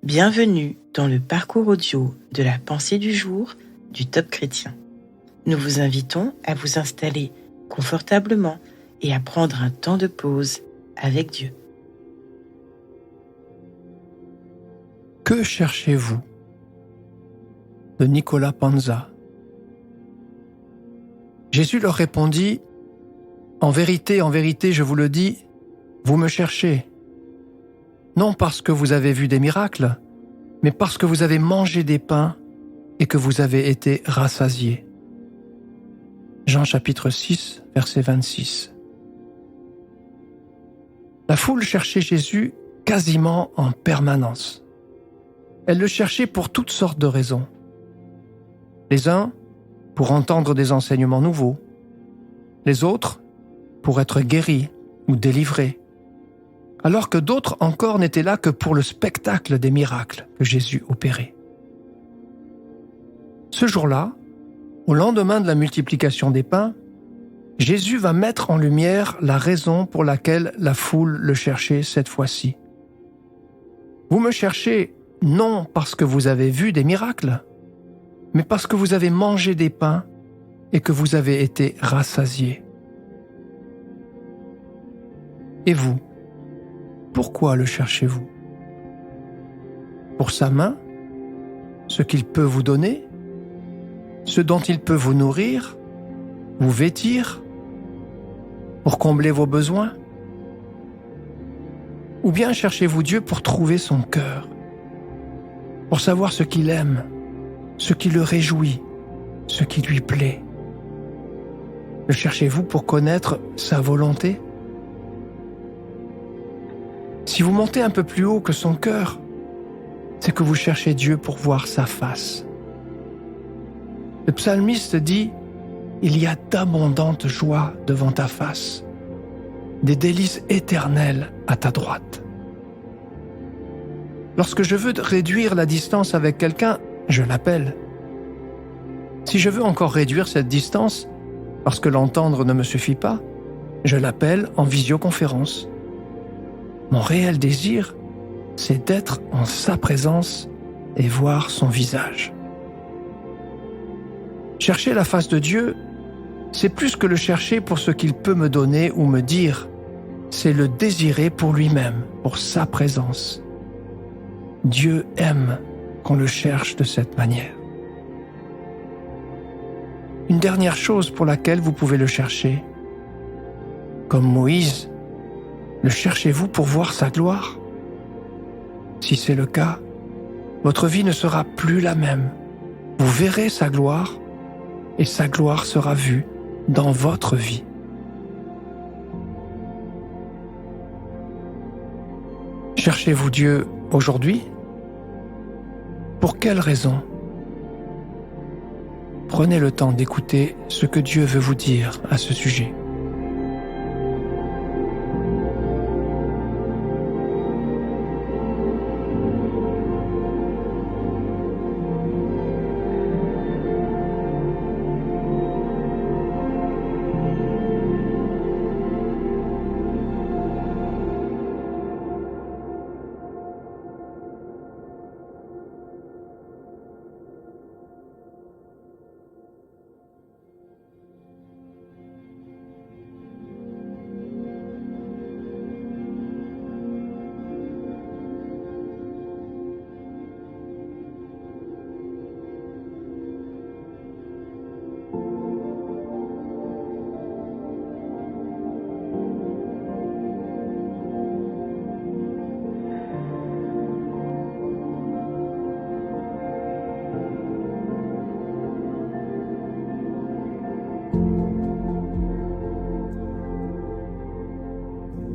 Bienvenue dans le parcours audio de la pensée du jour du Top Chrétien. Nous vous invitons à vous installer confortablement et à prendre un temps de pause avec Dieu. Que cherchez-vous? De Nicolas Panza. Jésus leur répondit, en vérité, je vous le dis, vous me cherchez, non parce que vous avez vu des miracles, mais parce que vous avez mangé des pains et que vous avez été rassasiés. Jean chapitre 6, verset 26. La foule cherchait Jésus quasiment en permanence. Elle le cherchait pour toutes sortes de raisons. Les uns pour entendre des enseignements nouveaux, les autres pour être guéris ou délivrés, alors que d'autres encore n'étaient là que pour le spectacle des miracles que Jésus opérait. Ce jour-là, au lendemain de la multiplication des pains, Jésus va mettre en lumière la raison pour laquelle la foule le cherchait cette fois-ci. Vous me cherchez non parce que vous avez vu des miracles, mais parce que vous avez mangé des pains et que vous avez été rassasiés. Et vous, pourquoi le cherchez-vous? Pour sa main, ce qu'il peut vous donner, ce dont il peut vous nourrir, vous vêtir, pour combler vos besoins? Ou bien cherchez-vous Dieu pour trouver son cœur, pour savoir ce qu'il aime, ce qui le réjouit, ce qui lui plaît? Le cherchez-vous pour connaître sa volonté? Si vous montez un peu plus haut que son cœur, c'est que vous cherchez Dieu pour voir sa face. Le psalmiste dit « Il y a d'abondantes joies devant ta face, des délices éternelles à ta droite. » Lorsque je veux réduire la distance avec quelqu'un, je l'appelle. Si je veux encore réduire cette distance, parce que l'entendre ne me suffit pas, je l'appelle en visioconférence. Mon réel désir, c'est d'être en sa présence et voir son visage. Chercher la face de Dieu, c'est plus que le chercher pour ce qu'il peut me donner ou me dire, c'est le désirer pour lui-même, pour sa présence. Dieu aime qu'on le cherche de cette manière. Une dernière chose pour laquelle vous pouvez le chercher. Comme Moïse, le cherchez-vous pour voir sa gloire? Si c'est le cas, votre vie ne sera plus la même. Vous verrez sa gloire et sa gloire sera vue dans votre vie. Cherchez-vous Dieu aujourd'hui? Pour quelle raison? Prenez le temps d'écouter ce que Dieu veut vous dire à ce sujet.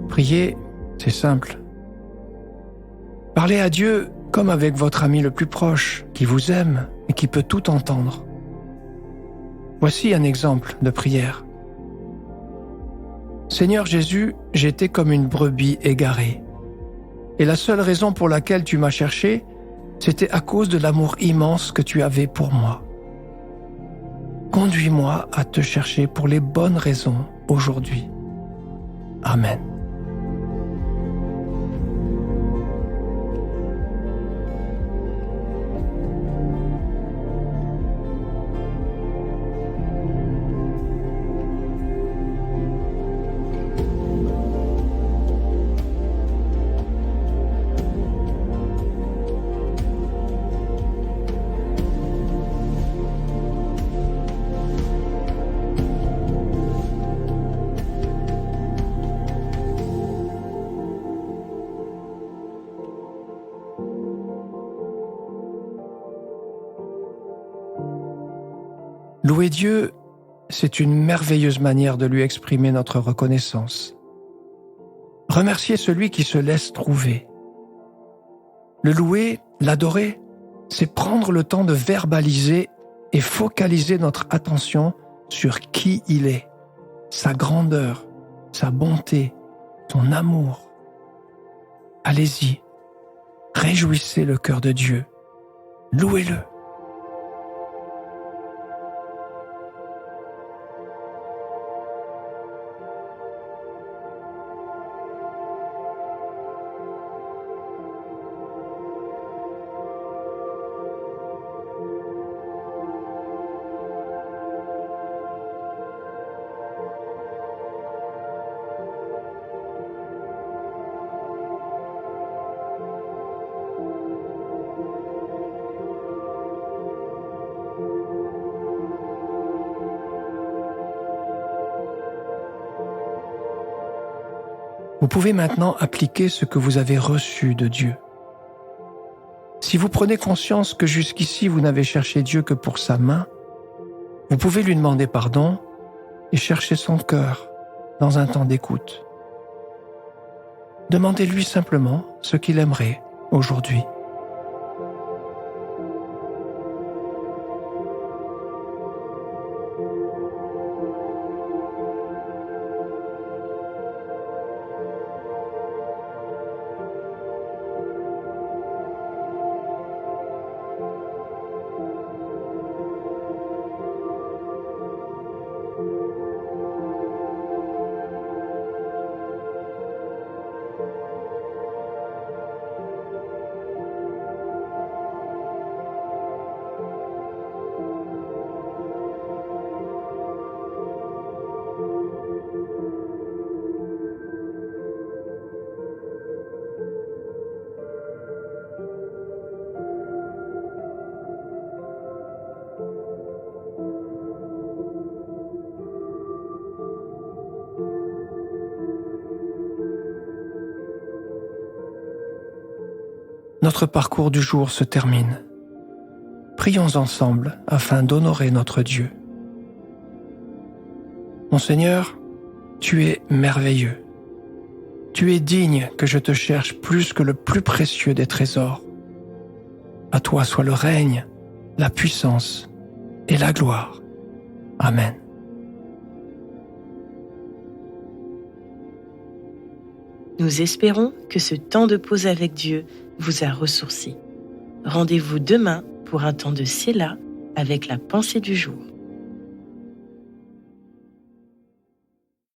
Prier, c'est simple. Parlez à Dieu comme avec votre ami le plus proche, qui vous aime et qui peut tout entendre. Voici un exemple de prière. Seigneur Jésus, j'étais comme une brebis égarée. Et la seule raison pour laquelle tu m'as cherché, c'était à cause de l'amour immense que tu avais pour moi. Conduis-moi à te chercher pour les bonnes raisons aujourd'hui. Amen. Louer Dieu, c'est une merveilleuse manière de lui exprimer notre reconnaissance. Remercier celui qui se laisse trouver. Le louer, l'adorer, c'est prendre le temps de verbaliser et focaliser notre attention sur qui il est, sa grandeur, sa bonté, son amour. Allez-y, réjouissez le cœur de Dieu, louez-le. Vous pouvez maintenant appliquer ce que vous avez reçu de Dieu. Si vous prenez conscience que jusqu'ici vous n'avez cherché Dieu que pour sa main, vous pouvez lui demander pardon et chercher son cœur dans un temps d'écoute. Demandez-lui simplement ce qu'il aimerait aujourd'hui. Notre parcours du jour se termine. Prions ensemble afin d'honorer notre Dieu. Mon Seigneur, tu es merveilleux. Tu es digne que je te cherche plus que le plus précieux des trésors. À toi soit le règne, la puissance et la gloire. Amen. Nous espérons que ce temps de pause avec Dieu vous a ressourci. Rendez-vous demain pour un temps de Séla avec la pensée du jour.